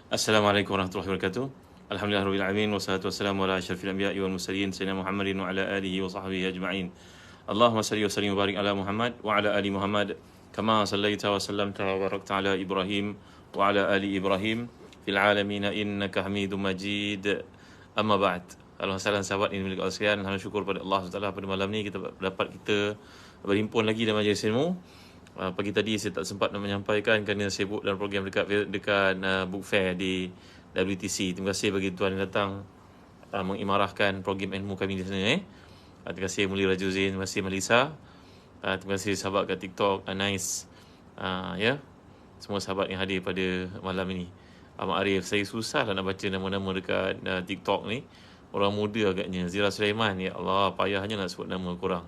Assalamualaikum warahmatullahi wabarakatuh. Alhamdulillahirabbil alamin wassalatu wassalamu ala asyrafil anbiya'i wal mursalin sayyidina Muhammadin wa ala alihi wa sahbihi ajma'in. Allahumma salli wa sallim wa barik ala Muhammad wa ala ali Muhammad kama sallaita wa sallamta wa barakta ala Ibrahim wa ala ali Ibrahim fil alamin innaka Hamidum Majid. Amma ba'd. Alhamdulillah sahabat ini milik Allah sekalian, alhamdulillah syukur pada Allah SWT pada malam ni kita berhimpun lagi dalam majlis ilmu. Pagi tadi saya tak sempat nak menyampaikan kerana sibuk dalam program dekat book fair di WTC. Terima kasih bagi tuan yang datang mengimarahkan program ilmu kami di sana. Terima kasih Mulia Raja Zain, terima kasih Melissa, terima kasih sahabat kat TikTok, Nice, ya, semua sahabat yang hadir pada malam ini. Ahmad Arif, saya susah lah nak baca nama-nama dekat TikTok ni. Orang muda agaknya. Zira Sulaiman, ya Allah, payahnya nak sebut nama korang.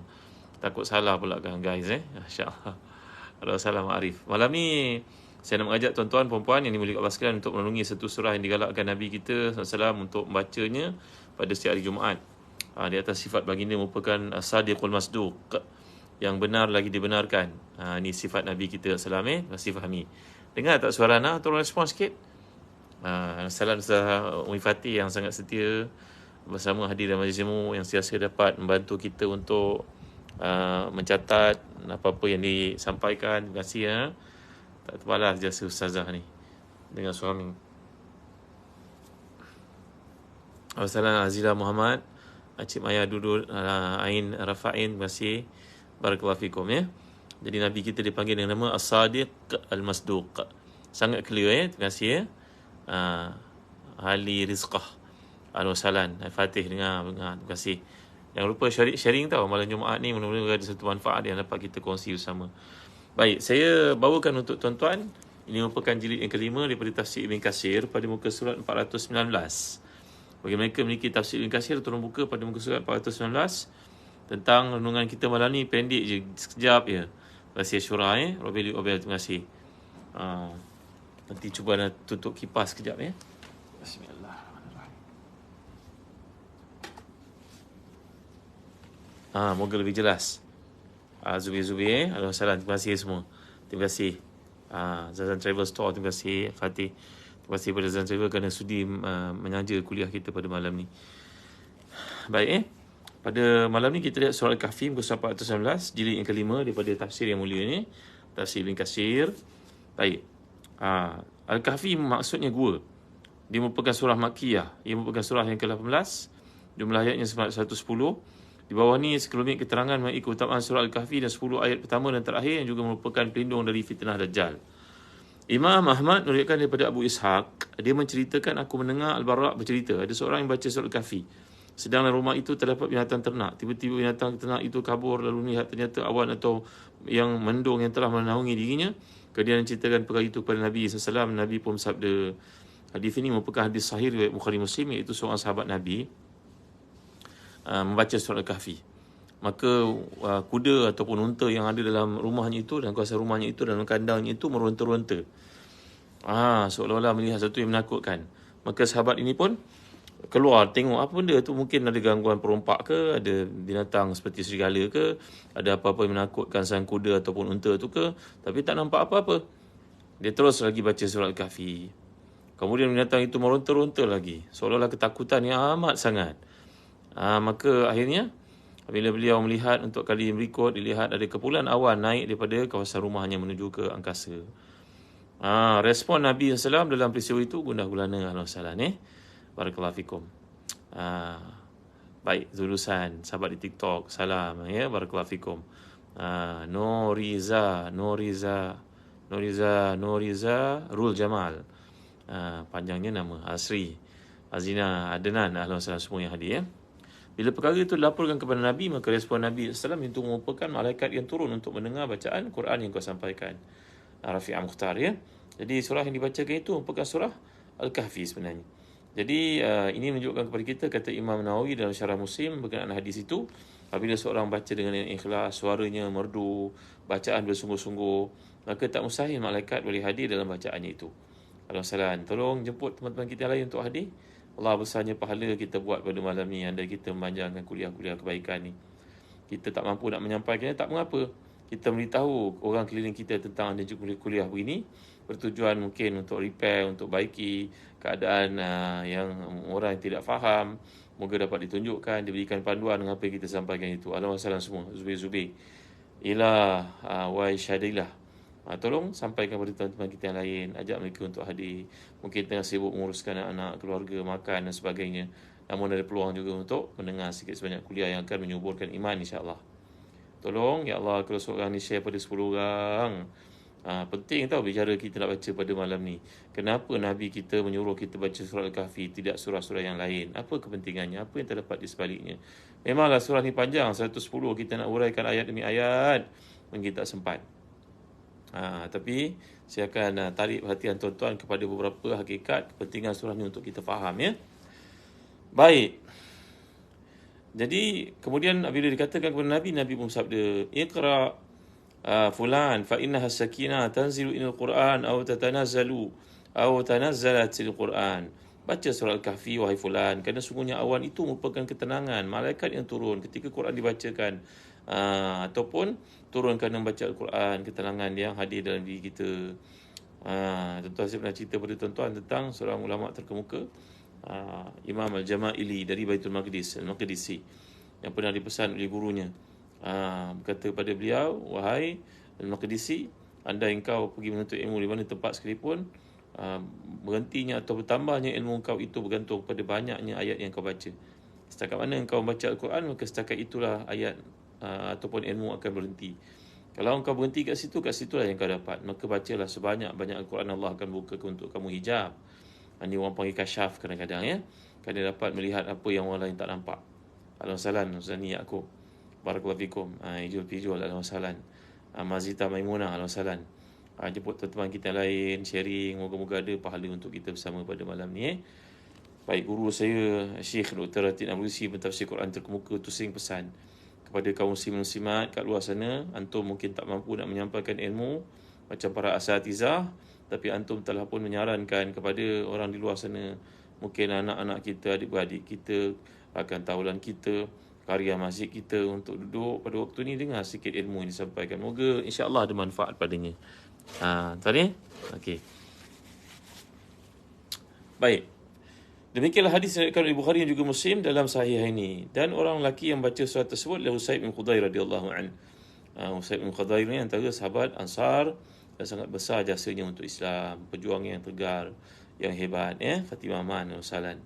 Takut salah pula kan guys, InsyaAllah. Assalamualaikum Arif. Malam ni saya nak mengajak tuan-tuan puan-puan yang dimiliki Allah sekalian untuk merenungi satu surah yang digalakkan Nabi kita SAW untuk membacanya pada setiap hari Jumaat. Di atas sifat baginda merupakan Sadiqul Masduq, yang benar lagi dibenarkan. Ini sifat Nabi kita SAW. Masih fahami. Dengar tak suara anak? Tolong respon sikit. Salam Ustaz Umi Fatih yang sangat setia bersama hadir dalam majlis ilmu, yang sentiasa dapat membantu kita untuk mencatat apa-apa yang disampaikan. Terima kasih ya. Tak terbalas jasa ustazah ni dengan suami. Assalamualaikum Azila Muhammad, Cik Maya Dudul, Ain Rafa'in, terima kasih. Barakallahu fikum ya. Jadi Nabi kita dipanggil dengan nama As-Sadiq Al-Masduq. Sangat clear ya. Terima kasih ya. Ali Rizqah Al-Wasalan Fatih dengar. Terima kasih. Jangan lupa sharing tau malam Jumaat ni, mudah-mudahan ada satu manfaat yang dapat kita kongsi bersama. Baik, saya bawakan untuk tuan-tuan, ini merupakan jilid yang kelima daripada Tafsir Ibn Katsir pada muka surat 419. Bagi mereka memiliki Tafsir Ibn Katsir, tolong buka pada muka surat 419. Tentang renungan kita malam ni pendek je, sekejap je. Terima kasih Syura Robeli Obel, terima kasih. Nanti cuba nak tutup kipas sekejap ya. Bismillah. Moga lebih jelas. Zubi, Alhamdulillah, terima kasih semua. Terima kasih Zazan Travel Store, terima kasih Fatih. Terima kasih pada Zazan Travel kerana sudi menyaja kuliah kita pada malam ni. Baik pada malam ni kita lihat surah Al-Kahfi muka surat 419, jilid yang kelima daripada tafsir yang mulia ni, Tafsir Ibn Katsir. Baik, Al-Kahfi maksudnya gua. Dia merupakan surah Makkiyah. Ia merupakan surah yang ke-18. Jumlah ayatnya 110. Di bawah ni sekelumit keterangan mengenai keutamaan surah Al-Kahfi dan 10 ayat pertama dan terakhir yang juga merupakan pelindung dari fitnah Dajjal. Imam Ahmad meriwayatkan daripada Abu Ishaq, dia menceritakan, aku mendengar Al-Bara' bercerita, ada seorang yang baca surah Al-Kahfi. Sedang dalam rumah itu terdapat binatang ternak. Tiba-tiba binatang ternak itu kabur, lalu melihat ternyata awan atau yang mendung yang telah menaungi dirinya. Kemudian menceritakan perkara itu kepada Nabi SAW. Nabi pun bersabda. Hadis ini merupakan hadis sahih riwayat Bukhari Muslim, iaitu seorang sahabat Nabi membaca surah Al-Kahfi. Maka kuda ataupun unta yang ada dalam rumahnya itu, dalam kawasan rumahnya itu, dalam kandangnya itu meronta-ronta. Seolah-olah melihat sesuatu yang menakutkan. Maka sahabat ini pun keluar tengok apa benda tu, mungkin ada gangguan perompak ke, ada binatang seperti serigala ke, ada apa-apa yang menakutkan sang kuda ataupun unta tu ke, tapi tak nampak apa-apa. Dia terus lagi baca surah Al-Kahfi. Kemudian binatang itu meronta-ronta lagi, seolah-olah ketakutan yang amat sangat. Maka akhirnya bila beliau melihat untuk kali yang berikut, dilihat ada kepulan awan naik daripada kawasan rumahnya menuju ke angkasa. Respon Nabi SAW dalam peristiwa itu gundah gulana. Alhamdulillah Barakallahu fikum. Baik, Zulusan, sahabat di TikTok, salam ya, Barakallahu fikum. Noriza Rul Jamal. Panjangnya nama Asri Azina Adnan. Alhamdulillah semua yang hadir ya. Bila perkara itu dilaporkan kepada Nabi, maka respon Nabi SAW itu merupakan malaikat yang turun untuk mendengar bacaan Quran yang kau sampaikan. Rafi'ah Mukhtar ya. Jadi surah yang dibacakan itu merupakan surah Al-Kahfi sebenarnya. Jadi ini menunjukkan kepada kita, kata Imam Nawawi dalam Syarah Muslim berkenaan hadis itu, apabila seorang baca dengan ikhlas, suaranya merdu, bacaan bersungguh-sungguh, maka tak mustahil malaikat boleh hadir dalam bacaannya itu. Alhamdulillah, tolong jemput teman-teman kita lain untuk hadir. Allah besarnya pahala kita buat pada malam ni, andai kita memanjangkan kuliah-kuliah kebaikan ni. Kita tak mampu nak menyampaikannya, tak mengapa. kita beritahu orang keliling kita tentang adanya kuliah begini, bertujuan mungkin untuk repair, untuk baiki keadaan yang orang yang tidak faham. Moga dapat ditunjukkan, diberikan panduan dengan apa yang kita sampaikan itu. Alhamdulillah semua. Zubir-zubir. Ila wa syadilah. Tolong sampaikan kepada teman-teman kita yang lain. Ajak mereka untuk hadir. Mungkin tengah sibuk menguruskan anak-anak, keluarga, makan dan sebagainya. Namun ada peluang juga untuk mendengar sikit sebanyak kuliah yang akan menyuburkan iman, insyaAllah. Tolong, ya Allah, kalau seorang ni share pada 10 orang. Penting tahu bicara kita nak baca pada malam ni. Kenapa Nabi kita menyuruh kita baca surah Al-Kahfi, tidak surah-surah yang lain? Apa kepentingannya? Apa yang terdapat di sebaliknya? Memanglah surah ni panjang, 110, kita nak uraikan ayat demi ayat. Mungkin tak sempat. Tapi saya akan tarik perhatian tuan-tuan kepada beberapa hakikat kepentingan surah ni untuk kita faham, ya. Baik. Jadi kemudian bila dikatakan kepada Nabi, Nabi pun sabda, Iqra fulan fa innaha sakinah tanzilu inal Quran aw tatanazzalu aw tanazzalatil Quran. Baca surah Al-Kahfi wahai fulan, kerana sungguhnya awan itu merupakan ketenangan, malaikat yang turun ketika Quran dibacakan, ataupun turun kerana membaca Al-Quran, ketenangan yang hadir dalam diri kita. Tuan-tuan, saya pernah cerita pada tuan-tuan tentang seorang ulama terkemuka, Imam Al-Jama'ili dari Baitul Maqdis, Al-Maqdisi, yang pernah dipesan oleh gurunya. Berkata kepada beliau, wahai Al-Maqdisi, andai engkau pergi menuntut ilmu di mana tempat sekalipun, berhentinya atau bertambahnya ilmu engkau itu bergantung pada banyaknya ayat yang kau baca. Setakat mana engkau membaca Al-Quran, maka setakat itulah ayat ataupun ilmu akan berhenti. Kalau engkau berhenti kat situlah yang kau dapat. Maka bacalah sebanyak-banyak Al-Quran, Allah akan buka untuk kamu hijab. Ini orang panggil kasyaf kadang-kadang, ya. Kerana dapat melihat apa yang orang lain tak nampak. Alhamdulillah, Ustazni Yaakob, barakallahu fikum. Ijul pijul, alhamdulillah. Mazita Maimunah, alhamdulillah. Jemput teman-teman kita lain, sharing. Moga-moga ada pahala untuk kita bersama pada malam ni. Baik, guru saya, Syekh Dr. Ratin Ablusi, pentafsir Quran terkemuka, tusing pesan kepada kaum muslim-muslimat kat luar sana. Antum mungkin tak mampu nak menyampaikan ilmu macam para asatizah, tapi antum telah pun menyarankan kepada orang di luar sana, mungkin anak-anak kita, adik-beradik kita, rakan taulan kita, karya masjid kita, untuk duduk pada waktu ni dengar sikit ilmu yang disampaikan. Moga insya-Allah ada manfaat padanya. Tadi? Okey. Baik. Demikianlah hadis yang diriwayatkan oleh Bukhari dan juga Muslim dalam sahih ini. Dan orang lelaki yang baca surah tersebut adalah Usaid bin Khudair radhiyallahu anhu. Usaid bin Khudair ni antara sahabat Ansar dan sangat besar jasanya untuk Islam, pejuang yang tegar, yang hebat, ya. Fatimah Man Salan.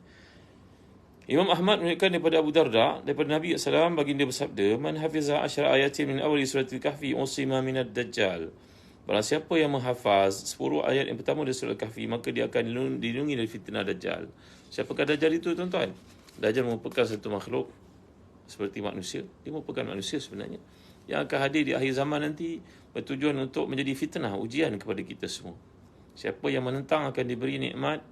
Imam Ahmad meriwayatkan daripada Abu Darda, daripada Nabi SAW, baginda bersabda, man hafiza 10 ayatin min awal suratul Kahfi usima minad dajjal. Barang siapa yang menghafaz 10 ayat yang pertama dari surah Al-Kahfi, maka dia akan dilindungi dari fitnah Dajjal. Siapakah Dajjal itu, tuan-tuan? Dajjal merupakan satu makhluk seperti manusia. Dia merupakan manusia sebenarnya, yang akan hadir di akhir zaman nanti, bertujuan untuk menjadi fitnah, ujian kepada kita semua. Siapa yang menentang akan diberi nikmat,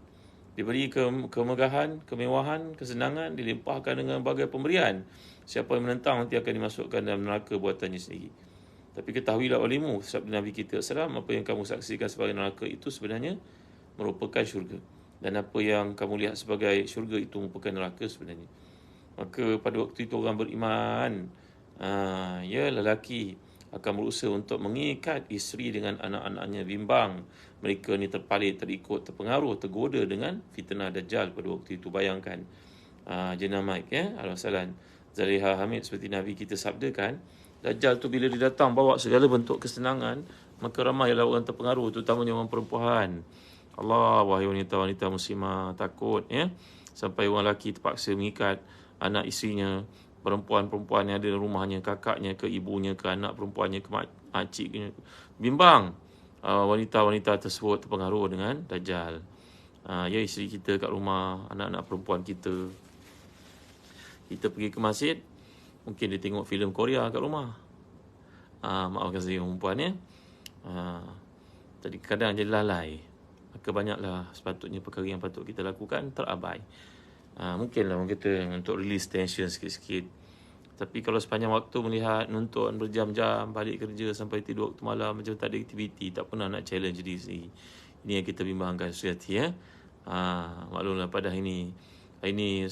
diberi kemegahan, kemewahan, kesenangan, dilimpahkan dengan berbagai pemberian. Siapa yang menentang nanti akan dimasukkan dalam neraka buatannya sendiri. Tapi ketahuilah olehmu, sabda Nabi kita SAW, apa yang kamu saksikan sebagai neraka itu sebenarnya merupakan syurga. Dan apa yang kamu lihat sebagai syurga itu merupakan neraka sebenarnya. Maka pada waktu itu orang beriman, lelaki akan berusaha untuk mengikat isteri dengan anak-anaknya, bimbang mereka ni terpalit, terikut, terpengaruh, tergoda dengan fitnah Dajjal pada waktu itu. Bayangkan jenamaik, ya, Alhamdulillah, Zaliha Hamid, seperti Nabi kita sabdakan, Dajjal tu bila dia datang bawa segala bentuk kesenangan, maka ramailah orang terpengaruh, terutamanya orang perempuan. Allah, wahai wanita-wanita muslimah, takut, ya, sampai orang lelaki terpaksa mengikat anak isterinya, perempuan-perempuan yang ada di rumahnya, kakaknya ke ibunya, ke anak perempuannya, ke makciknya. Bimbang wanita-wanita tersebut terpengaruh dengan Dajjal. Ya, isteri kita kat rumah, anak-anak perempuan kita. Kita pergi ke masjid, mungkin dia tengok filem Korea kat rumah. Maafkan saya perempuan, ya. Tadi kadang jadi lalai. Maka banyaklah sepatutnya perkara yang patut kita lakukan terabai. Mungkinlah orang kata untuk release tension sikit-sikit. Tapi kalau sepanjang waktu melihat, nonton berjam-jam, balik kerja sampai tidur waktu malam, macam tak ada aktiviti, tak pernah nak challenge diri sendiri. Ini yang kita bimbangkan sehati, ya. Maklumlah pada hari ini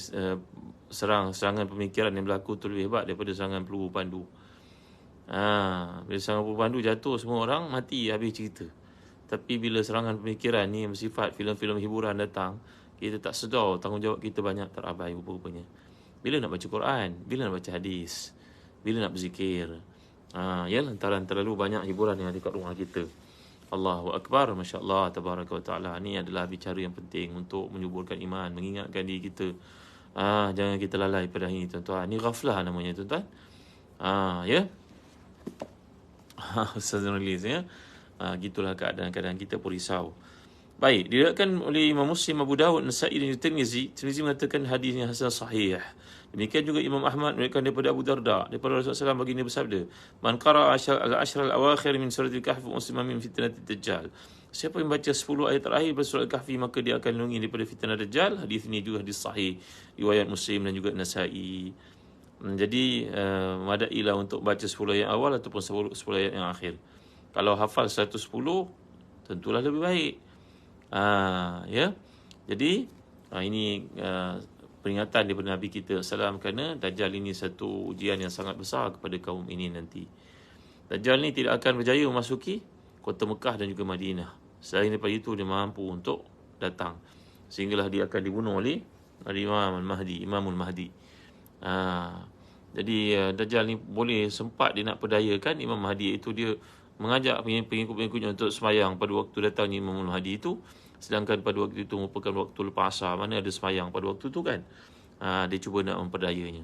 serangan pemikiran yang berlaku tu lebih hebat daripada serangan peluru pandu. Bila serangan pepandu jatuh, semua orang mati, habis cerita. Tapi bila serangan pemikiran ni bersifat filem-filem hiburan datang, kita tak sedar tanggungjawab kita banyak terabai rupa-rupanya. Bila nak baca Quran, bila nak baca hadis, bila nak berzikir. Ya, lantaran terlalu banyak hiburan yang ada kat rumah kita. Allahu Akbar, Masya Allah, Tabaraka wa Ta'ala. Ini adalah bicara yang penting untuk menyuburkan iman, mengingatkan diri kita. Jangan kita lalai pada hari ini, tuan-tuan. Ini ghaflah namanya, tuan-tuan. Ya. Ustaz Nulis, ya. Gitulah keadaan kita pun risau. Baik, diriwayatkan oleh Imam Muslim, Abu Dawud, Nasa'i dan Tirmizi. Tirmizi mengatakan hadisnya hasan sahih. Demikian juga Imam Ahmad meriwayatkan daripada Abu Darda, daripada Rasulullah SAW baginda bersabda, "Man qara'a al-ashr al-awakhir min surah al-Kahf musliman min fitnatid dajjal." Siapa yang baca 10 ayat terakhir dari surah Al-Kahfi, maka dia akan lindungi daripada fitnah dajjal. Hadis ini juga hadis sahih, riwayat Muslim dan juga Nasa'i. Jadi madailah untuk baca 10 ayat awal ataupun 10 ayat yang akhir. Kalau hafal 110, tentulah lebih baik. Ya. Jadi ini peringatan daripada Nabi kita SAW, kerana Dajjal ini satu ujian yang sangat besar kepada kaum ini nanti. Dajjal ni tidak akan berjaya memasuki kota Mekah dan juga Madinah. Selain daripada itu, dia mampu untuk datang, sehinggalah dia akan dibunuh oleh Imamul Mahdi. Jadi Dajjal ni boleh sempat dia nak perdayakan Imam Mahdi itu, dia mengajak pengikut-pengikutnya untuk semayang pada waktu datangnya Imamul Mahdi itu. Sedangkan pada waktu itu merupakan waktu lepas asar, mana ada semayang pada waktu itu kan. Dia cuba nak memperdayanya.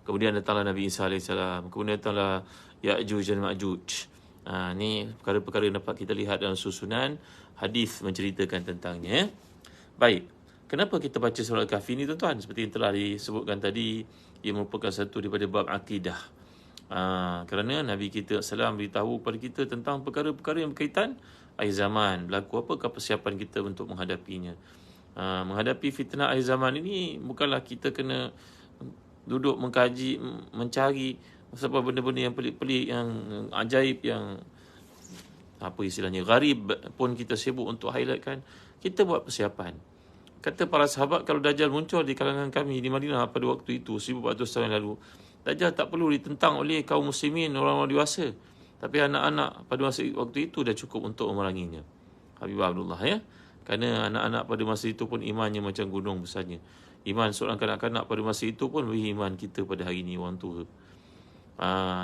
Kemudian datanglah Nabi Isa AS. Kemudian datanglah Ya'juj dan Ma'juj. Ni perkara-perkara yang dapat kita lihat dalam susunan hadis menceritakan tentangnya. Baik, kenapa kita baca surah Al-Kahfi ni, tuan-tuan? Seperti yang telah disebutkan tadi, ia merupakan satu daripada bab akidah. Kerana Nabi kita SAW beritahu kepada kita tentang perkara-perkara yang berkaitan akhir zaman berlaku. Apakah persiapan kita untuk menghadapinya? Menghadapi fitnah akhir zaman ini, bukanlah kita kena duduk mengkaji, mencari sebab benda-benda yang pelik-pelik, yang ajaib, yang apa istilahnya, gharib pun kita sibuk untuk highlightkan. Kita buat persiapan. Kata para sahabat, kalau Dajjal muncul di kalangan kami di Madinah pada waktu itu 1400 tahun yang lalu, Dajjal tak perlu ditentang oleh kaum muslimin, orang-orang dewasa. Tapi anak-anak pada masa waktu itu dah cukup untuk memeranginya. Habibah Abdullah, ya. Kerana anak-anak pada masa itu pun imannya macam gunung besarnya. Iman seorang kanak-kanak pada masa itu pun lebih iman kita pada hari ini, orang tua.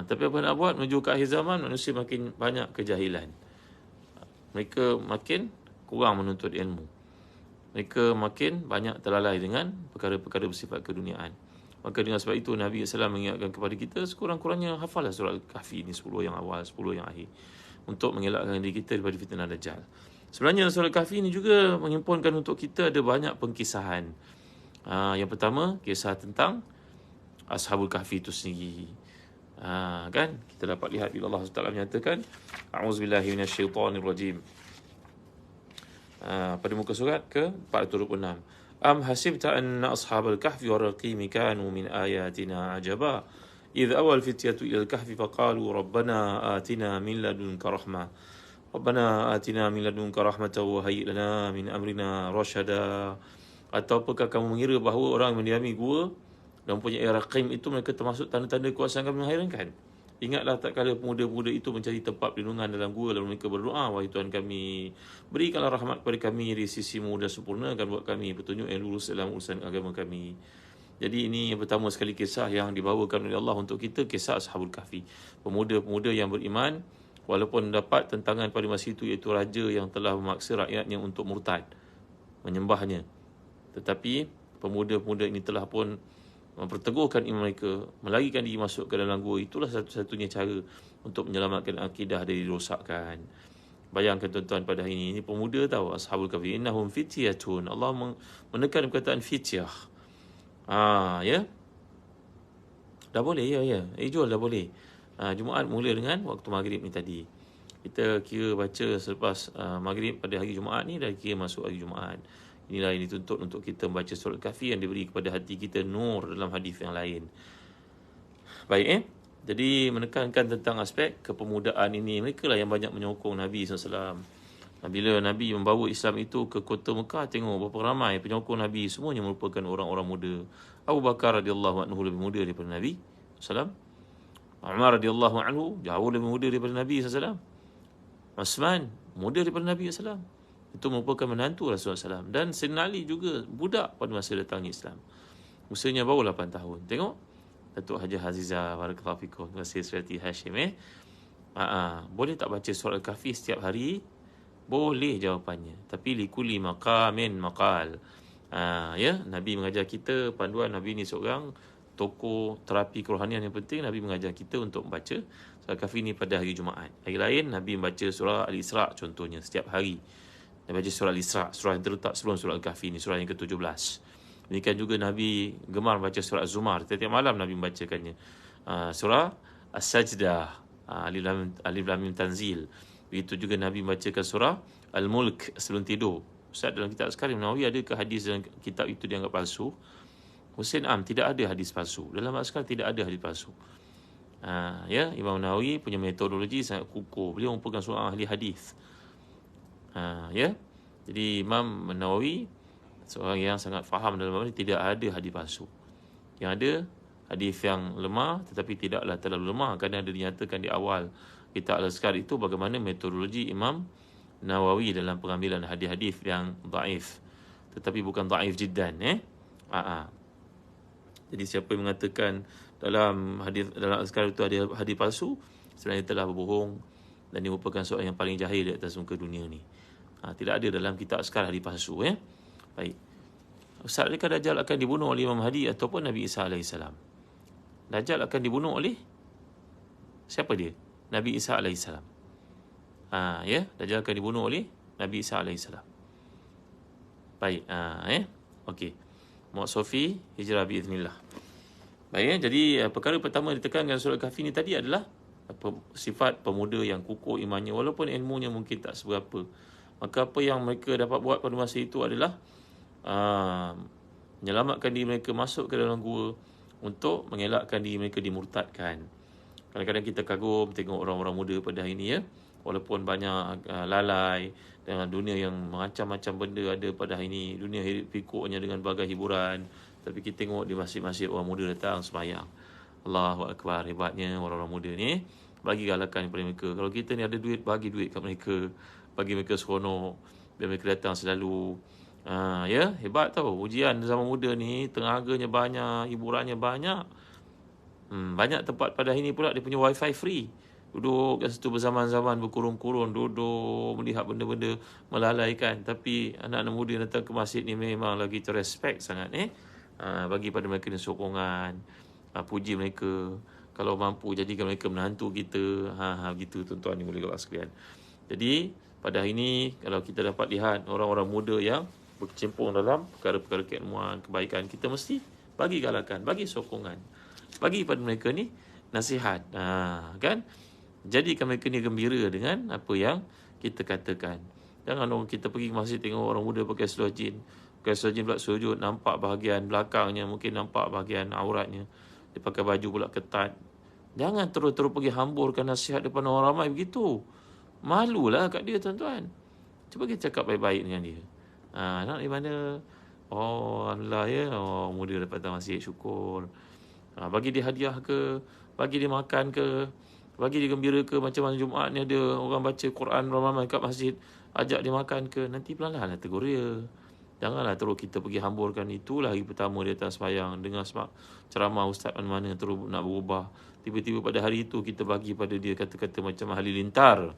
Tapi apa nak buat, menuju ke akhir zaman, manusia makin banyak kejahilan. Mereka makin kurang menuntut ilmu. Mereka makin banyak terlalai dengan perkara-perkara bersifat keduniaan. Maka dengan sebab itu Nabi SAW mengingatkan kepada kita, sekurang-kurangnya hafallah surah Al-Kahfi ini, 10 yang awal, 10 yang akhir, untuk mengelakkan diri kita daripada fitnah Dajjal. Sebenarnya surah Al-Kahfi ini juga menghimpunkan untuk kita ada banyak pengkisahan. Yang pertama, kisah tentang Ashabul Kahfi itu sendiri. Kan kita dapat lihat bila Allah SWT menyatakan, a'udzubillahi minasyaitonirrajim, pada muka surat ke 426. Am hasibta anna ashabal kahfi wal raqim kanu min ayatina ajaba idh awal fityatu ila al-kahfi faqalu rabbana atina min ladunka rahmah wa hayyi lana min amrina rasyada. Atau apakah kamu mengira bahawa orang mendiami gua dan mempunyai raqim itu mereka termasuk tanda-tanda kuasa kami menghairankan? Ingatlah tak kala pemuda-pemuda itu mencari tempat perlindungan dalam gua, lalu mereka berdoa, wahai Tuhan kami, berikanlah rahmat kepada kami di sisimu dan sempurnakan buat kami petunjuk yang lurus dalam urusan agama kami. Jadi ini yang pertama sekali kisah yang dibawakan oleh Allah untuk kita, kisah Ashabul Kahfi. Pemuda-pemuda yang beriman, walaupun dapat tentangan pada masa itu, iaitu raja yang telah memaksa rakyatnya untuk murtad, menyembahnya. Tetapi pemuda-pemuda ini telah pun memperteguhkan iman mereka, melarikan diri masuk ke dalam gua. Itulah satu-satunya cara untuk menyelamatkan akidah dari dirosakkan. Bayangkan tuan-tuan, pada hari ini pemuda tahu, Ashabul Kahfi, innahum fityatun. Allah menekan perkataan fityah. Ya. Dah boleh, ya. Jual dah boleh. Jumaat mula dengan waktu maghrib ni tadi. Kita kira baca selepas maghrib pada hari Jumaat ni, dah kira masuk hari Jumaat. Inilah yang dituntut untuk kita membaca surah Al-Kahfi yang diberi kepada hati kita nur dalam hadis yang lain. Baik, jadi menekankan tentang aspek kepemudaan ini. Mereka lah yang banyak menyokong Nabi SAW. Bila Nabi membawa Islam itu ke kota Mekah, tengok berapa ramai penyokong Nabi. Semuanya merupakan orang-orang muda. Abu Bakar radhiyallahu anhu lebih muda daripada Nabi SAW. Umar radhiyallahu anhu jauh lebih muda daripada Nabi SAW. Uthman muda daripada Nabi SAW. Itu merupakan menantu Rasulullah SAW. Dan Sayyidina Ali juga budak pada masa datangnya Islam. Usianya baru 8 tahun. Tengok Datuk Haji Azizah, barakallahu fikum. Terima kasih Sri Hashim. Boleh tak baca surah Al-Kahfi setiap hari? Boleh jawapannya. Tapi likuli maqamin maqal. Ya, Nabi mengajar kita, panduan Nabi ni seorang tokoh terapi kerohanian yang penting. Nabi mengajar kita untuk membaca surah Al-Kahfi ni pada hari Jumaat. Hari lain Nabi membaca surah Al-Isra' contohnya setiap hari. Nabi baca surah Al-Isra', surah yang terletak sebelum surah Al-Kahfi ni, surah yang ke-17. Demikian juga Nabi gemar baca surah Az-Zumar. Setiap malam Nabi membacakannya. Surah As-Sajdah, Alif Lam Mim Tanzil. Begitu juga Nabi membacakan surah Al-Mulk sebelum tidur. Ustaz, dalam kitab Askar Imam Nawawi adakah hadis dalam kitab itu dianggap palsu? Hussein tidak ada hadis palsu. Dalam Askar tidak ada hadis palsu. Ya, Imam Nawawi punya metodologi sangat kukuh. Beliau merupakan seorang ahli hadis. Ya. Jadi Imam Nawawi seorang yang sangat faham dalam bab ini, tidak ada hadis palsu. Yang ada hadis yang lemah tetapi tidaklah terlalu lemah, kerana ada dinyatakan di awal kitab Al-Azkar itu bagaimana metodologi Imam Nawawi dalam pengambilan hadis-hadis yang dhaif, tetapi bukan dhaif jiddan. Jadi siapa yang mengatakan dalam hadis dalam Al-Azkar itu ada hadis palsu, sebenarnya telah berbohong dan dia merupakan seorang yang paling jahil di atas muka dunia ni. Tidak ada dalam kitab Askar hadis palsu. Baik. Ustaz, adakah Dajjal akan dibunuh oleh Imam Mahdi ataupun Nabi Isa AS? Dajjal akan dibunuh oleh siapa dia? Nabi Isa AS. Ya, Dajjal akan dibunuh oleh Nabi Isa AS. Baik, okey. Muhammad Sofi, hijrah biiznillah. Baik, jadi perkara pertama ditekankan surah Kahfi ni tadi adalah sifat pemuda yang kukuh imannya walaupun ilmunya mungkin tak seberapa. Maka apa yang mereka dapat buat pada masa itu adalah menyelamatkan diri mereka masuk ke dalam gua untuk mengelakkan diri mereka dimurtadkan. Kadang-kadang kita kagum tengok orang-orang muda pada hari ini, ya, walaupun banyak lalai dengan dunia yang macam-macam benda ada pada hari ini, dunia hidup pikuknya dengan berbagai hiburan, tapi kita tengok di masjid-masjid orang muda datang sembahyang. Allahu Akbar, hebatnya orang-orang muda ni. Bagi galakan kepada mereka. Kalau kita ni ada duit, bagi duit kat mereka, bagi mereka seronok, biar mereka datang selalu. Ya, hebat tau. Ujian zaman muda ni, tenaganya banyak, hiburannya banyak. Banyak tempat pada hari ni pula dia punya wifi free. Duduk kat situ berzaman-zaman, berkurun-kurun, duduk melihat benda-benda melalaikan. Tapi anak-anak muda datang ke masjid ni memang lagi terrespect sangat. Bagi pada mereka ni sokongan, puji mereka. Kalau mampu jadikan mereka menantu kita. Begitu tuan-tuan ni boleh kelas sekalian. Jadi pada hari ini kalau kita dapat lihat orang-orang muda yang berkecimpung dalam perkara-perkara keilmuan, kebaikan, kita mesti bagi galakan, bagi sokongan, bagi pada mereka ni nasihat. Kan? Jadikan mereka ni gembira dengan apa yang kita katakan. Jangan orang kita pergi ke masjid tengok orang muda pakai seluar jin. Pakai seluar jin pula sujud, nampak bahagian belakangnya, mungkin nampak bahagian auratnya. Dia pakai baju pula ketat. Jangan terus-terus pergi hamburkan nasihat depan orang ramai begitu. Malulah kat dia, tuan-tuan. Cuba kita cakap baik-baik dengan dia. Nak dari mana? Oh, alhamdulillah ya. Oh, muda dapat datang masjid, syukur. Bagi dia hadiah ke, bagi dia makan ke, bagi dia gembira ke. Macam mana Jumaat ni ada orang baca Quran ramai-ramai kat masjid, ajak dia makan ke. Nanti pelan-pelan lah tegur dia. Janganlah terus kita pergi hamburkan. Itulah hari pertama dia datang sembahyang, dengar ceramah ustaz mana-mana terus nak berubah. Tiba-tiba pada hari itu kita bagi pada dia kata-kata macam ahli lintar.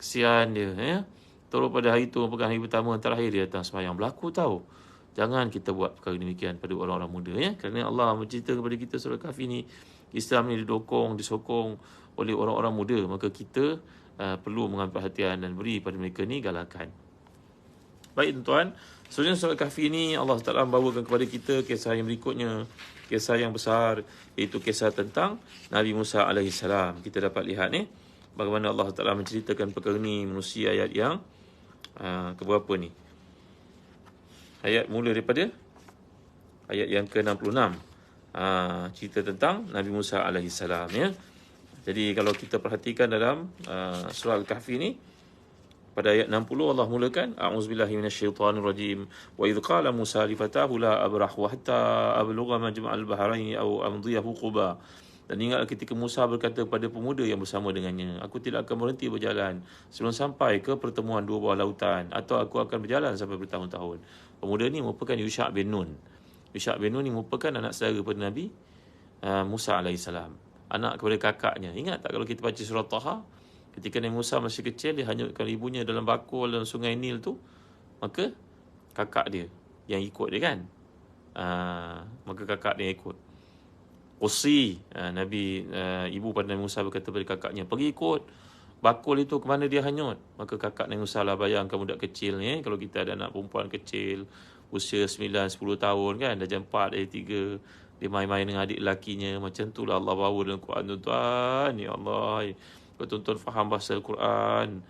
Kesian dia, ya. Terus pada hari itu, bukan hari pertama, terakhir dia datang sembahyang. Berlaku tahu. Jangan kita buat perkara demikian pada orang-orang muda, ya. Kerana Allah mencerita kepada kita surah Kahfi ni, Islam ni disokong oleh orang-orang muda. Maka kita perlu mengambil perhatian dan beri pada mereka ni galakan. Baik tuan-tuan, seterusnya surah Kahfi ni Allah Ta'ala membawakan kepada kita kisah yang berikutnya, kisah yang besar, iaitu kisah tentang Nabi Musa AS. Kita dapat lihat ni bagaimana Allah Ta'ala menceritakan perkara ni menerusi ayat yang keberapa ni? Ayat mula daripada ayat yang ke-66. Cerita tentang Nabi Musa AS, ya. Jadi kalau kita perhatikan dalam surah Al-Kahfi ni, pada ayat 60 Allah mulakan a'udzubillahi minasyaitonirrajim wa idz qala Musa li fatahu la abrahu hatta ablugha majma'al bahrain aw amdiya huquba Dan ingatlah ketika Musa berkata kepada pemuda yang bersama dengannya, aku tidak akan berhenti berjalan sebelum sampai ke pertemuan dua buah lautan, atau aku akan berjalan sampai bertahun-tahun. Pemuda ni merupakan Yusha' bin Nun. Yusha' bin Nun ni merupakan anak saudara pada Nabi Musa alaihissalam, anak kepada kakaknya. Ingat tak kalau kita baca surah Taha, ketika Nabi Musa masih kecil, dia hanyutkan ibunya dalam bakul dalam sungai Nil tu, maka kakak dia yang ikut dia kan. Maka kakak dia ikut. Qusi, Nabi ibu pada Nabi Musa berkata kepada kakaknya, pergi ikut bakul itu ke mana dia hanyut. Maka kakak Nabi Musa lah, bayangkan budak kecil ni, kalau kita ada anak perempuan kecil usia 9-10 tahun kan, dah jam 4, dah 3, dia main-main dengan adik lakinya. Macam tu lah Allah bawa dalam Quran, tuan-tuan. Ya Allah, kalau tuan-tuan faham bahasa Al-Quran,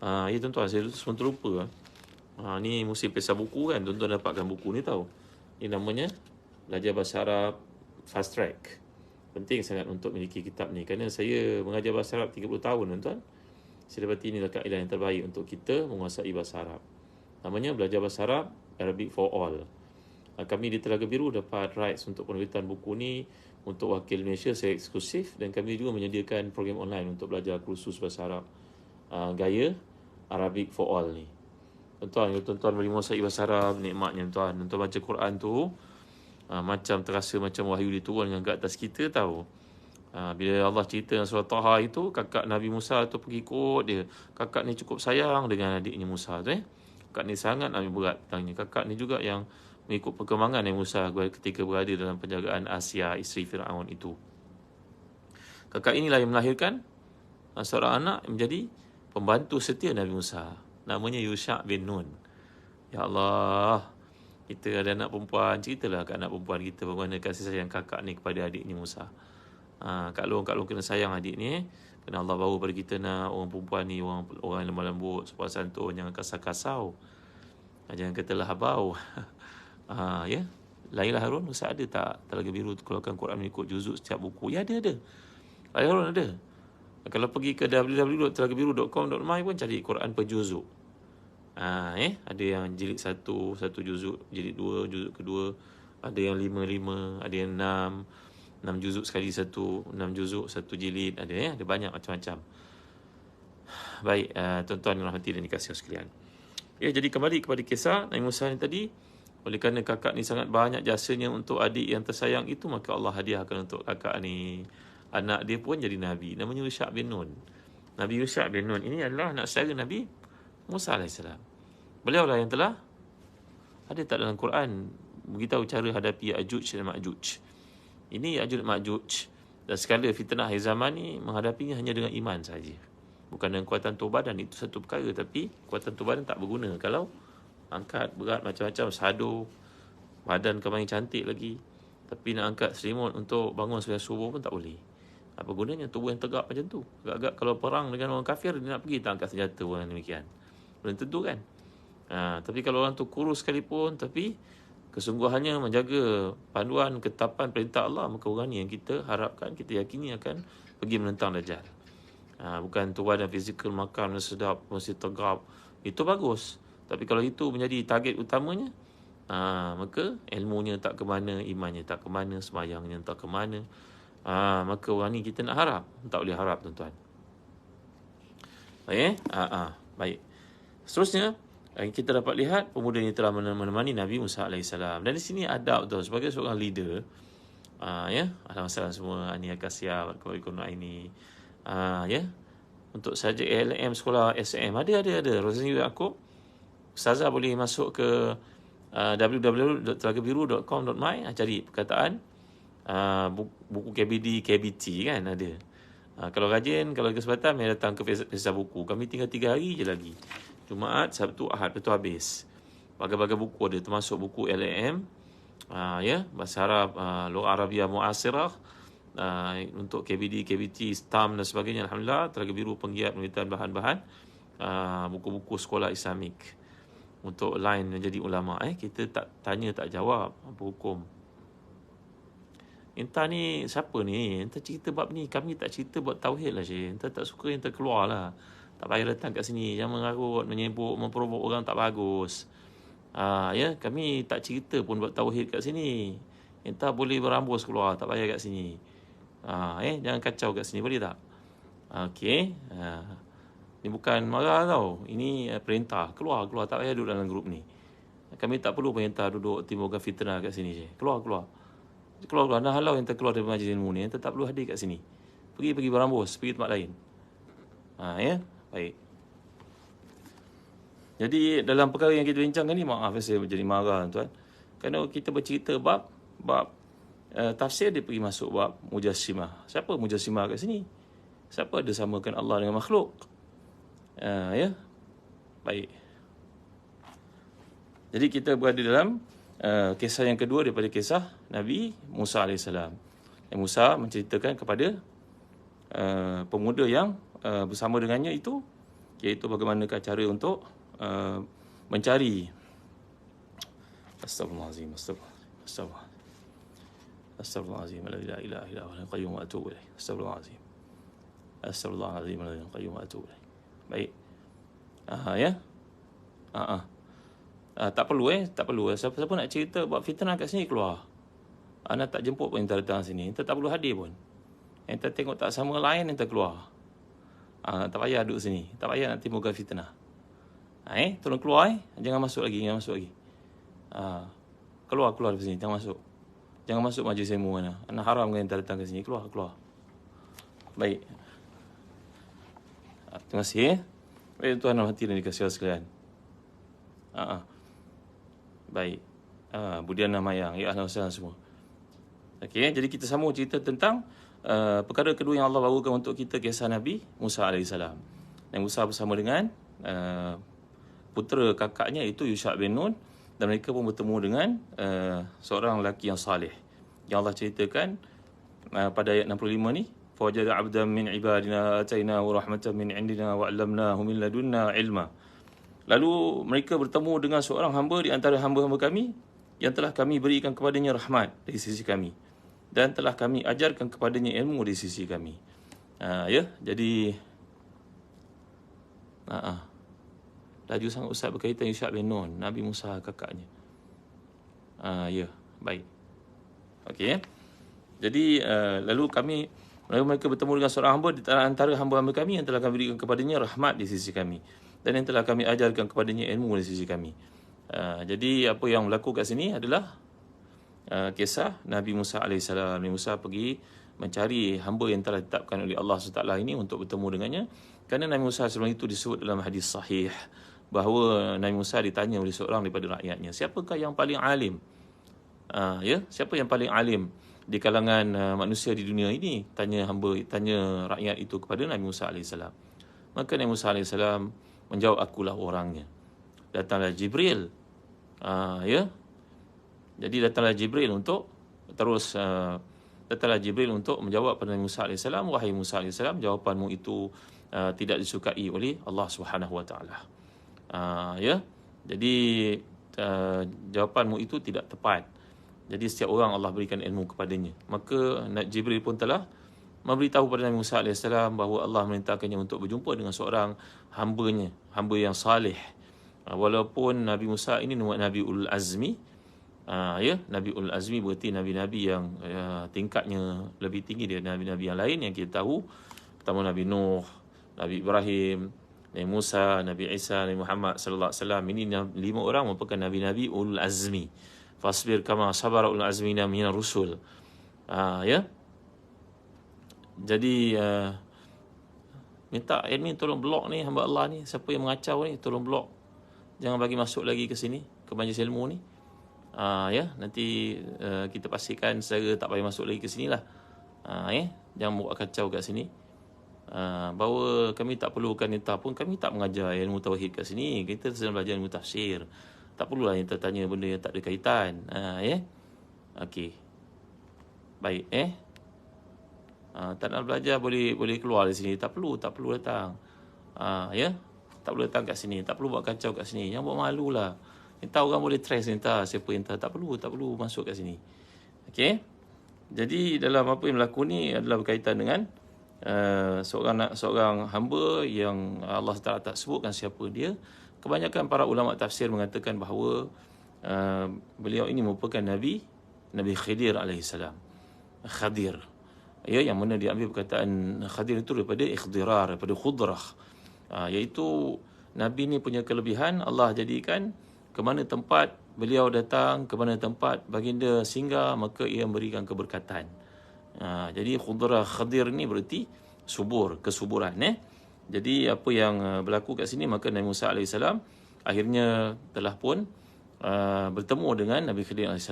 ya tuan-tuan, saya semua terlupa. Ni musim pesah buku kan, tuan-tuan dapatkan buku ni tahu. Ini namanya Belajar Bahasa Arab Fast Track. Penting sangat untuk memiliki kitab ni, kerana saya mengajar bahasa Arab 30 tahun tuan-tuan. Saya dapati inilah kaedah yang terbaik untuk kita menguasai bahasa Arab. Namanya Belajar Bahasa Arab Arabic for All. Kami di Telaga Biru dapat rights untuk penerbitan buku ni untuk wakil Malaysia secara eksklusif, dan kami juga menyediakan program online untuk belajar kursus bahasa Arab gaya Arabic for All ni. Tuan-tuan, kalau tuan-tuan boleh menguasai bahasa Arab, nikmatnya tuan. Tuan-tuan baca Quran tu macam terasa macam wahyu diturunkan ke atas kita tahu. Bila Allah cerita dalam surah Taha itu, kakak Nabi Musa tu pergi ikut dia. Kakak ni cukup sayang dengan adiknya Musa tu. Kakak ni sangat ambil berat tentangnya. Kakak ni juga yang mengikut perkembangan Nabi Musa ketika berada dalam penjagaan Asia, isteri Fir'aun itu. Kakak inilah yang melahirkan seorang anak yang menjadi pembantu setia Nabi Musa. Namanya Yusha' bin Nun. Ya Allah, kita ada anak perempuan, ceritalah kat anak perempuan kita bagaimana kasih sayang kakak ni kepada adiknya Musa. Kak Long kena sayang adik ni. Kerana Allah bawa pada kita nak orang perempuan ni, orang lemah lembut, sopan santun, jangan kasar-kasau. Jangan katalah habau. Ya, Laila Harun, Ustaz ada tak Telaga Biru keluarkan Quran mengikut juzuk setiap buku? Ya, ada. Laila Harun ada. Kalau pergi ke www.telagabiru.com.my pun cari Quran per juzuk. Ada yang jilid 1 juzuk, jilid 2 juzuk kedua, ada yang 5 ada yang 6 juzuk sekali 1 juzuk 1 jilid, ada banyak macam-macam. Baik, tuan-tuan yang rahmati dan dikasihi sekalian. Jadi kembali kepada kisah Nabi Musa ni tadi. Oleh kerana kakak ni sangat banyak jasanya untuk adik yang tersayang itu, maka Allah hadiahkan untuk kakak ni, anak dia pun jadi Nabi. Namanya Yusha' bin Nun. Nabi Yusha' bin Nun ini adalah anak saudara Nabi Musa AS. Beliau lah yang telah ada tak dalam Quran beritahu cara hadapi Ya'juj dan Ma'juj. Ini Ya'juj dan Ma'juj, dan segala fitnah akhir zaman ni menghadapinya hanya dengan iman saja. Bukan dengan kuatan tubuh badan, itu satu perkara. Tapi kuatan tubuh badan tak berguna kalau angkat berat macam-macam, sado, badan kemarin cantik lagi, tapi nak angkat selimut untuk bangun sembahyang subuh pun tak boleh. Apa gunanya tubuh yang tegak macam tu? Agak-agak kalau perang dengan orang kafir, dia nak pergi tak angkat senjata orang demikian? Belum tentu kan? Tapi kalau orang tu kurus sekalipun, tapi kesungguhannya menjaga panduan ketetapan perintah Allah, maka orang ni yang kita harapkan, kita yakini akan pergi menentang Dajjal. Bukan tubuh badan fizikal, makan sedap, mesti tegap, itu bagus. Tapi kalau itu menjadi target utamanya, maka ilmunya tak ke mana, imannya tak ke mana, sembahyangnya tak ke mana. Maka orang ni kita nak harap, tak boleh harap tuan-tuan. Baik. Seterusnya, kita dapat lihat pemuda ini telah menemani Nabi Musa AS. Dan di sini adab tu sebagai seorang leader. Alhamdulillah semua, Ani Akasia, Kau ini. Untuk saja ALM sekolah SM ada Rosani Yaakob. Ustazah boleh masuk ke www.telagabiru.com.my, cari perkataan buku KBD, KBT kan ada. Kalau rajin, kalau kesempatan, mari datang ke Festival Buku. Kami tinggal 3 hari je lagi. Jumaat, Sabtu, Ahad, betul habis. Bagai-bagai buku ada, termasuk buku LAM, Bahasa Arab, Lughah Arabiah Mu'asirah, untuk KBD, KBT, STAM dan sebagainya. Alhamdulillah, Telaga Biru penggiat penerbitan bahan-bahan buku-buku sekolah Islamik untuk line menjadi ulama. Kita tak tanya tak jawab apa hukum. Entah ni siapa ni, entah cerita bab ni, kami tak cerita bab tauhid lah Syekh. Entah tak suka, entah keluar lah. Tak payah datang kat sini, jangan mengarut, menyebut, memprovok orang, tak bagus. Kami tak cerita pun bab tauhid kat sini. Entah boleh berambus keluar, tak payah kat sini. Jangan kacau kat sini, boleh tak? Okey. Ini bukan marah tau. Ini perintah. Keluar. Tak payah duduk dalam grup ni. Kami tak perlu perintah duduk timbulkan fitnah kat sini je. Keluar. Anda halau yang terkeluar dari majlis ilmu ni. Yang tak perlu hadir kat sini. Pergi berambus. Pergi tempat lain. Baik. Jadi dalam perkara yang kita bincangkan ni, maaf saya jadi marah tuan. Kerana kita bercerita bab tafsir, dia pergi masuk bab mujassimah. Siapa mujassimah kat sini? Siapa ada samakan Allah dengan makhluk? Baik. Jadi kita berada dalam kisah yang kedua daripada kisah Nabi Musa AS. Yang Musa menceritakan kepada pemuda yang bersama dengannya itu, iaitu bagaimanakah cara untuk mencari Astagfirullahalazim. Astagfirullahalazim. La ilaha illa huwal qayyum wa atubu ilaih. Astagfirullahalazim. Astagfirullahalazim. La ilaha qayyum wa atubu ilaih. Baik. Tak perlu. Siapa nak cerita buat fitnah kat sini, keluar. Anda tak jemput pun, enta datang sini. Enta tak perlu hadir pun. Enta tengok tak sama lain, enta keluar. Tak payah duduk sini. Tak payah nak timbulkan fitnah. Tolong keluar. Jangan masuk lagi. Keluar dari sini. Jangan masuk majlis ilmu mana. Anda haram kan enta datang ke sini. Keluar. Baik. Terima kasih. Baik, tuan dan hati dan dikasihi sekalian. Baik. Budiana Mayang. Ya, ahlan wasahlan semua. Okey, jadi kita sambung cerita tentang perkara kedua yang Allah bawakan untuk kita, kisah Nabi Musa AS. Nabi Musa bersama dengan putera kakaknya, itu Yusha bin Nun, dan mereka pun bertemu dengan seorang lelaki yang saleh. Yang Allah ceritakan pada ayat 65 ni, fawajada 'abdan min ibadina atainahu rahmatan min indina wa 'allamnahu min ladunna ilma. Lalu mereka bertemu dengan seorang hamba di antara hamba-hamba kami yang telah kami berikan kepadanya rahmat dari sisi kami, dan telah kami ajarkan kepadanya ilmu dari sisi kami. Jadi laju sangat Ustaz berkaitan Yusha bin Nun, Nabi Musa kakaknya. Baik. Okey. Jadi lalu mereka bertemu dengan seorang hamba di antara hamba-hamba kami yang telah kami berikan kepadanya rahmat di sisi kami, dan yang telah kami ajarkan kepadanya ilmu di sisi kami. Jadi apa yang berlaku kat sini adalah kisah Nabi Musa AS. Nabi Musa pergi mencari hamba yang telah ditetapkan oleh Allah SWT ini untuk bertemu dengannya. Kerana Nabi Musa sebelum itu disebut dalam hadis sahih bahawa Nabi Musa ditanya oleh seorang daripada rakyatnya, siapakah yang paling alim? Siapa yang paling alim di kalangan manusia di dunia ini? Tanya rakyat itu kepada Nabi Musa AS. Maka Nabi Musa AS menjawab, akulah orangnya. Datanglah Jibril. Jadi datanglah Jibril untuk menjawab pada Nabi Musa AS, wahai Musa AS, jawapanmu itu tidak disukai oleh Allah Subhanahu Wa Taala. Jadi jawapanmu itu tidak tepat. Jadi setiap orang Allah berikan ilmu kepadanya. Maka Jibril pun telah memberitahu kepada Nabi Musa AS bahawa Allah memerintahkannya untuk berjumpa dengan seorang hamba yang salih. Walaupun Nabi Musa ini Nabi Ulul Azmi, Nabi Ulul Azmi berarti Nabi-Nabi yang tingkatnya lebih tinggi dari Nabi-Nabi yang lain yang kita tahu. Pertama Nabi Nuh, Nabi Ibrahim, Nabi Musa, Nabi Isa, Nabi Muhammad sallallahu alaihi wasallam. Ini 5 orang merupakan Nabi-Nabi Ulul Azmi. Fasbir kama sabara ulul azmina minar rusul. Jadi minta admin tolong blok ni hamba Allah ni, siapa yang mengacau ni tolong blok. Jangan bagi masuk lagi ke sini, ke majlis ilmu ni. Nanti kita pastikan secara tak payah masuk lagi ke sini lah. Jangan buat kacau kat sini. Bahawa kami tak perlukan nita pun, kami tak mengajar ilmu tauhid kat sini. Kita sedang belajar ilmu tafsir. Tak perlulah kita tanya benda yang tak ada kaitan. Okey. Baik, tak nak belajar boleh keluar dari sini. Tak perlu datang. Tak perlu datang kat sini. Tak perlu buat kacau kat sini. Jangan buat malu lah. Entah orang boleh trace entah siapa entah. Tak perlu masuk kat sini. Okey. Jadi dalam apa yang berlaku ni adalah berkaitan dengan seorang hamba yang Allah Taala tak sebutkan siapa dia. Kebanyakan para ulama tafsir mengatakan bahawa beliau ini merupakan Nabi Khidir alaihissalam. Khadir. Ya, yang mana diambil perkataan Khadir itu daripada ikhdirar, daripada khudrah. Iaitu Nabi ni punya kelebihan, Allah jadikan ke mana tempat beliau datang, ke mana tempat baginda singgah, maka ia memberikan keberkatan. Jadi khudrah Khadir ni berarti subur, kesuburan. Jadi apa yang berlaku kat sini, maka Nabi Musa AS akhirnya telah pun bertemu dengan Nabi Khidir AS,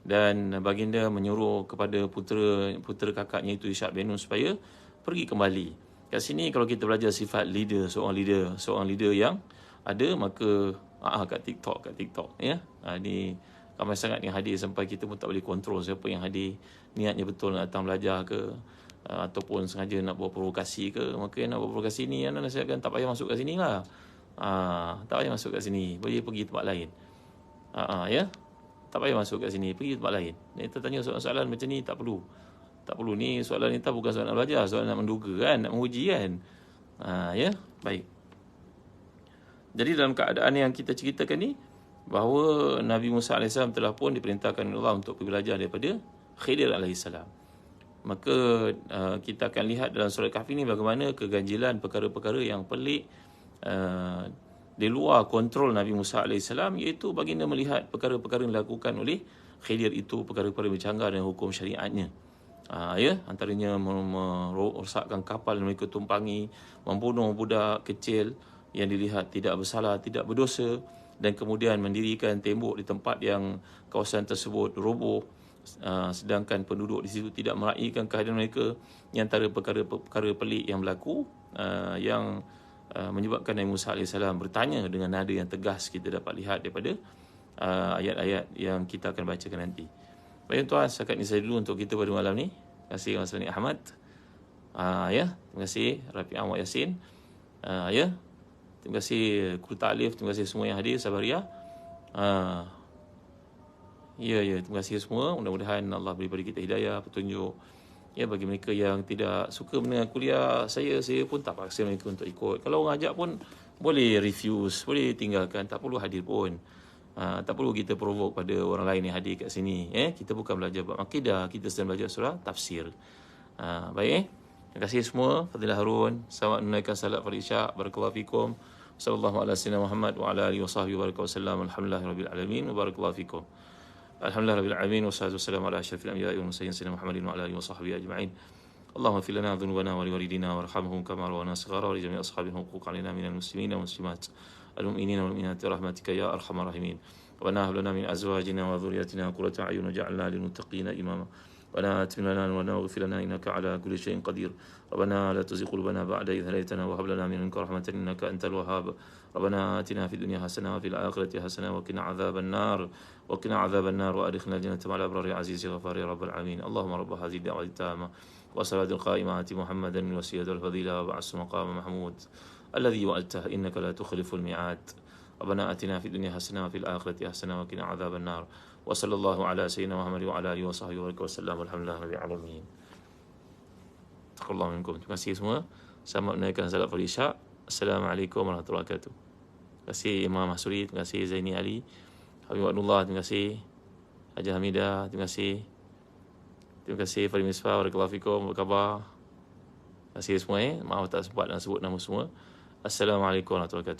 dan baginda menyuruh kepada putera kakaknya itu Ishaq bin Nun supaya pergi kembali. Kat sini kalau kita belajar sifat leader, seorang leader yang ada, maka kat TikTok ya. Ni ramai sangat yang hadir sampai kita pun tak boleh kontrol siapa yang hadir niatnya betul nak datang belajar ke, ataupun sengaja nak buat provokasi ke. Maka yang nak buat provokasi ni, yang nasihatkan tak payah masuk kat sini lah. Tak payah masuk kat sini, boleh pergi tempat lain. Ya, tak payah masuk kat sini, pergi tempat lain. Kita tanya soalan macam ni, tak perlu. Ni soalan ni tak bukan soalan nak belajar, soalan nak menduga kan, nak menguji kan. Ya, baik. Jadi dalam keadaan yang kita ceritakan ni, bahawa Nabi Musa AS telah pun diperintahkan oleh Allah untuk pergi belajar daripada Khidir AS. Maka kita akan lihat dalam surah Kahfi ni bagaimana keganjilan perkara-perkara yang pelik di luar kontrol Nabi Musa AS, iaitu baginda melihat perkara-perkara yang dilakukan oleh Khidir itu, perkara-perkara bercanggah dengan hukum syariatnya. Ya, antaranya merosakkan kapal yang mereka tumpangi, membunuh budak kecil yang dilihat tidak bersalah, tidak berdosa, dan kemudian mendirikan tembok di tempat yang kawasan tersebut roboh, sedangkan penduduk di situ tidak meraihkan kehadiran mereka. Yang antara perkara-perkara pelik yang berlaku, yang menyebabkan Nabi Musa AS bertanya dengan nada yang tegas, kita dapat lihat daripada ayat-ayat yang kita akan bacakan nanti. Baik tuan, setakat ini saya dulu untuk kita pada malam ni. Terima kasih Mas Sani Ahmad. Ya, terima kasih Rafi Ahmad Yasin. Ya, terima kasih Kru Ta'lif, terima kasih semua yang hadir, Sabaria. Ya, terima kasih semua. Mudah-mudahan Allah beri pada kita hidayah, petunjuk. Ya, bagi mereka yang tidak suka mendengar kuliah saya pun tak paksa mereka untuk ikut. Kalau orang ajak pun boleh refuse, boleh tinggalkan, tak perlu hadir pun. Tak perlu kita provoke pada orang lain yang hadir kat sini. Kita bukan belajar bab akidah, kita sedang belajar surah tafsir. Baik. Terima kasih semua. Fadilah Harun, selamat menunaikan salat fardhu Isya'. Barakallahu fikum. Sallallahu ala sayyidina Muhammad wa ala alihi wa sahbihi wa wasallam. Alhamdulillahirabbil alamin. Barakallahu fikum. Alhamdulillahirabbil alamin wassalatu wassalamu ala asyrafil anbiya'i wal mursalin sayyidina Muhammadin wa ala alihi wa sahbihi ajma'in. Allahumma ighfir lana dhunubana wa liwalidina warhamhum kama rabbana shighara wa li jami'i ashabil huquq 'alaina minal muslimina wal muslimat المؤمنين والمؤمنات برحمتك يا أرحم الراحمين. ربنا هب لنا من أزواجنا وذرياتنا قرة أعين واجعلنا للمتقين إماما. ربنا آتنا لنا واغفر لنا إنك على كل شيء قدير. ربنا لا تزغ قلوبنا بعد إذ هديتنا وهب لنا من لدنك رحمة إنك أنت الوهاب. ربنا آتنا في الدنيا حسنة وفي الآخرة حسنة وقنا عذاب النار وأدخلنا الجنة مع الأبرار يا عزيز يا غفار يا رب العالمين. اللهم رب هذه الدعوة التامة والصلاة القائمة آت محمدا الوسيلة والفضيلة وبعث مقام محمود الذي وعدته إنك لا تخلف الميعاد. ربنا آتنا في الدنيا حسنة وفي الآخرة حسنة وقنا عذاب النار. وصلى الله على سيدنا محمد وعلى آله وصحبه وسلم. Alhamdulillah rabbil alamin. Taqabbalallahu minkum. Terima kasih semua. Selamat menunaikan salat fardhu Isya'. Assalamualaikum warahmatullahi wabarakatuh. Terima kasih Imam Mahsuri, terima kasih Zaini Ali, Habib Abdullah, terima kasih Haji Hamidah, terima kasih Farid Misbah, barakallahu fikum, apa khabar? Terima kasih semua. Maaf tak sempat nak sebut nama semua. Assalamualaikum warahmatullahi wabarakatuh.